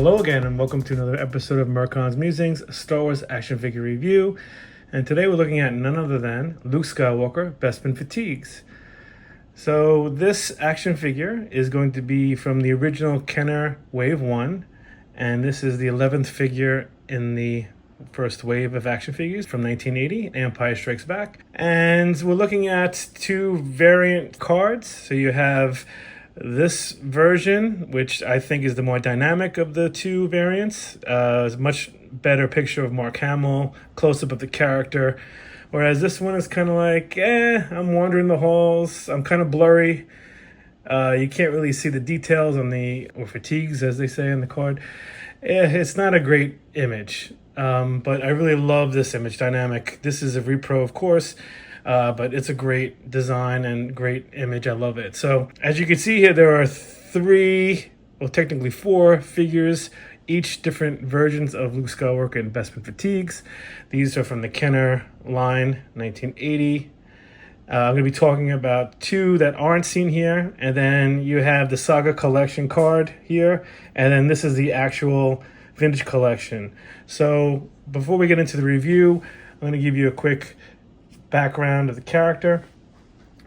Hello again, and welcome to another episode of Merkon's Musings, a Star Wars action figure review. And today we're looking at none other than Luke Skywalker Bespin Fatigues. So this action figure is going to be from the original Kenner Wave 1, and this is the 11th figure in the first wave of action figures from 1980, Empire Strikes Back. And we're looking at two variant cards. So you have this version, which I think is the more dynamic of the two variants. It's a much better picture of Mark Hamill, close-up of the character. Whereas this one is kind of like, I'm wandering the halls. I'm kind of blurry. You can't really see the details on or fatigues, as they say in the card. It's not a great image, but I really love this image dynamic. This is a repro, of course. But it's a great design and great image. I love it. So as you can see here, there are technically four figures, each different versions of Luke Skywalker and Bespin Fatigues. These are from the Kenner line, 1980. I'm going to be talking about two that aren't seen here. And then you have the Saga Collection card here. And then this is the actual Vintage Collection. So before we get into the review, I'm going to give you a quick background of the character.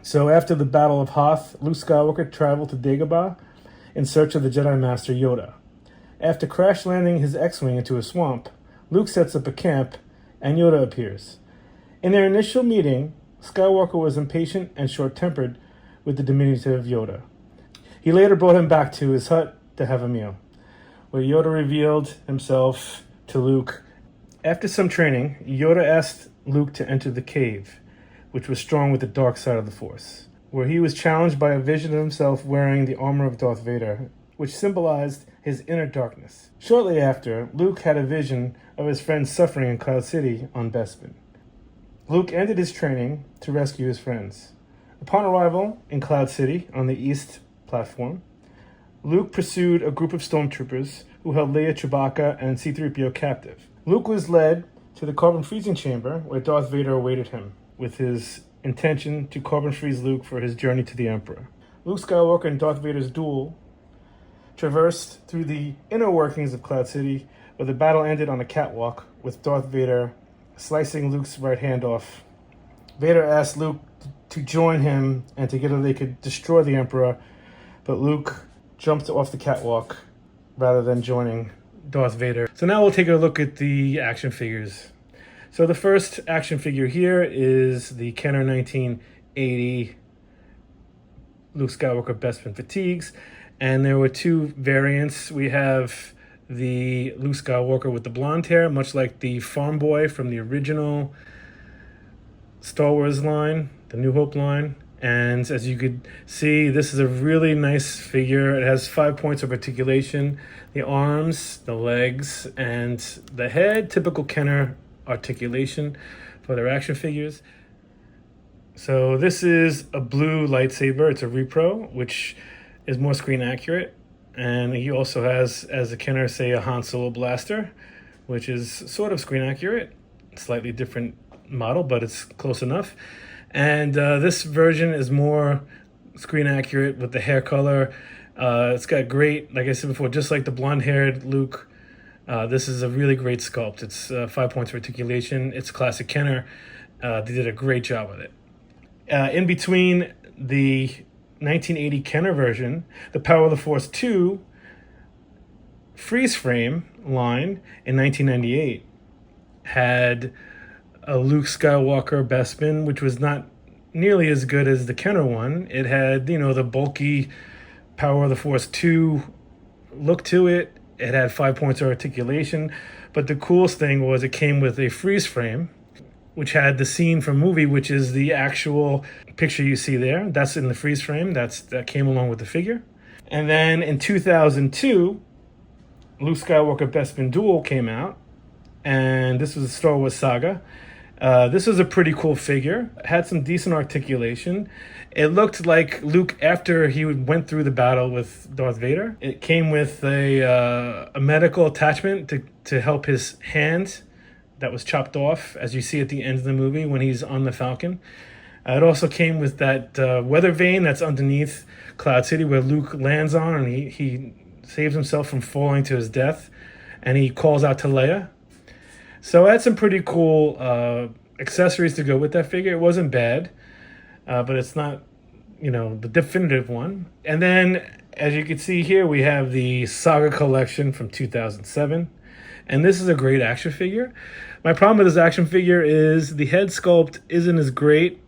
So after the Battle of Hoth, Luke Skywalker traveled to Dagobah in search of the Jedi Master Yoda. After crash landing his X-Wing into a swamp, Luke sets up a camp and Yoda appears. In their initial meeting, Skywalker was impatient and short-tempered with the diminutive Yoda. He later brought him back to his hut to have a meal, where Yoda revealed himself to Luke. After some training, Yoda asked Luke to enter the cave, which was strong with the dark side of the Force, where he was challenged by a vision of himself wearing the armor of Darth Vader, which symbolized his inner darkness. Shortly after, Luke had a vision of his friends suffering in Cloud City on Bespin. Luke ended his training to rescue his friends. Upon arrival in Cloud City on the east platform, Luke pursued a group of stormtroopers who held Leia, Chewbacca, and C-3PO captive. Luke was led to the carbon freezing chamber where Darth Vader awaited him with his intention to carbon freeze Luke for his journey to the Emperor. Luke Skywalker and Darth Vader's duel traversed through the inner workings of Cloud City, where the battle ended on a catwalk with Darth Vader slicing Luke's right hand off. Vader asked Luke to join him, and together they could destroy the Emperor, but Luke jumped off the catwalk rather than joining Darth Vader. So now we'll take a look at the action figures. So the first action figure here is the Kenner 1980 Luke Skywalker Bespin Fatigues. And there were two variants. We have the Luke Skywalker with the blonde hair, much like the farm boy from the original Star Wars line, the New Hope line. And as you could see, this is a really nice figure. It has 5 points of articulation. The arms, the legs, and the head. Typical Kenner articulation for their action figures. So this is a blue lightsaber. It's a repro, which is more screen accurate. And he also has, as the Kenner say, a Han Solo blaster, which is sort of screen accurate. Slightly different model, but it's close enough. And this version is more screen accurate with the hair color. It's got great, like I said before, just like the blonde-haired Luke, this is a really great sculpt. It's 5 points of articulation. It's classic Kenner. They did a great job with it. In between the 1980 Kenner version, the Power of the Force 2 freeze frame line in 1998 had a Luke Skywalker Bespin, which was not nearly as good as the Kenner one. It had, the bulky Power of the Force 2 look to it. It had 5 points of articulation. But the coolest thing was it came with a freeze frame, which had the scene from movie, which is the actual picture you see there. That's in the freeze frame. That came along with the figure. And then in 2002, Luke Skywalker Bespin Duel came out. And this was a Star Wars saga. This was a pretty cool figure. It had some decent articulation. It looked like Luke after he went through the battle with Darth Vader. It came with a medical attachment to help his hand that was chopped off, as you see at the end of the movie when he's on the Falcon. It also came with that weather vane that's underneath Cloud City where Luke lands on, and he saves himself from falling to his death, and he calls out to Leia. So I had some pretty cool accessories to go with that figure. It wasn't bad, but it's not, the definitive one. And then, as you can see here, we have the Saga Collection from 2007. And this is a great action figure. My problem with this action figure is the head sculpt isn't as great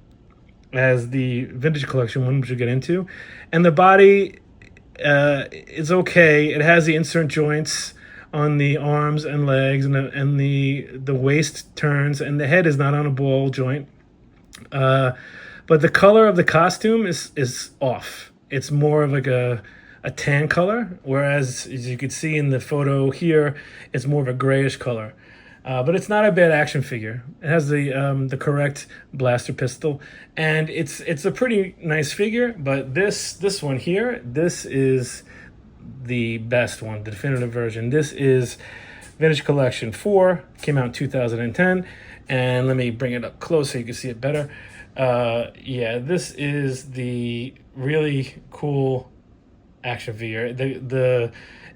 as the Vintage Collection one, which we'll get into. And the body is okay. It has the insert joints on the arms and legs, and the waist turns, and the head is not on a ball joint. But the color of the costume is off. It's more of like a tan color, whereas, as you can see in the photo here, it's more of a grayish color. But it's not a bad action figure. It has the correct blaster pistol, and it's a pretty nice figure. But this one here, this is the best one, the definitive version. This is Vintage Collection 4, came out in 2010, and let me bring it up close so you can see it better. Yeah, this is the really cool action figure.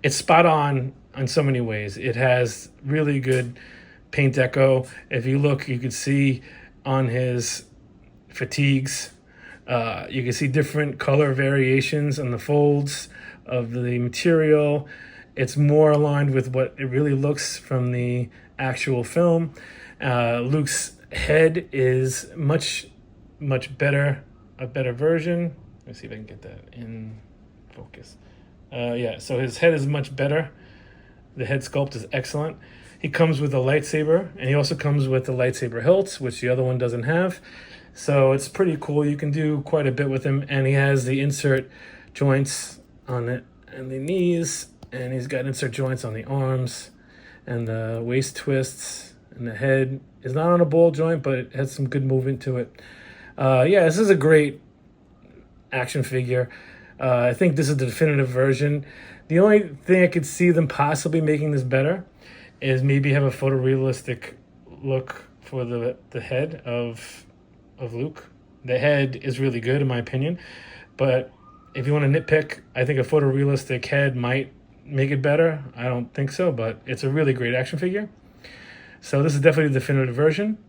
It's spot on so many ways. It has really good paint deco. If you look, you can see on his fatigues, you can see different color variations on the folds of the material. It's more aligned with what it really looks from the actual film. Luke's head is much better, a better version. Let's see if I can get that in focus. Yeah, so his head is much better. The head sculpt is excellent. He comes with a lightsaber, and he also comes with the lightsaber hilts, which the other one doesn't have. So it's pretty cool. You can do quite a bit with him, and he has the insert joints on it and the knees, and he's got insert joints on the arms and the waist twists, and the head is not on a ball joint, but it has some good movement to it. Yeah, this is a great action figure. I think this is the definitive version. The only thing I could see them possibly making this better is maybe have a photorealistic look for the head of Luke. The head is really good in my opinion, but if you want to nitpick, I think a photorealistic head might make it better. I don't think so, but it's a really great action figure. So this is definitely the definitive version.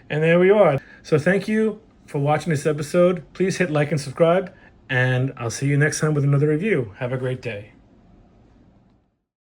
And there we are. So thank you for watching this episode. Please hit like and subscribe, and I'll see you next time with another review. Have a great day.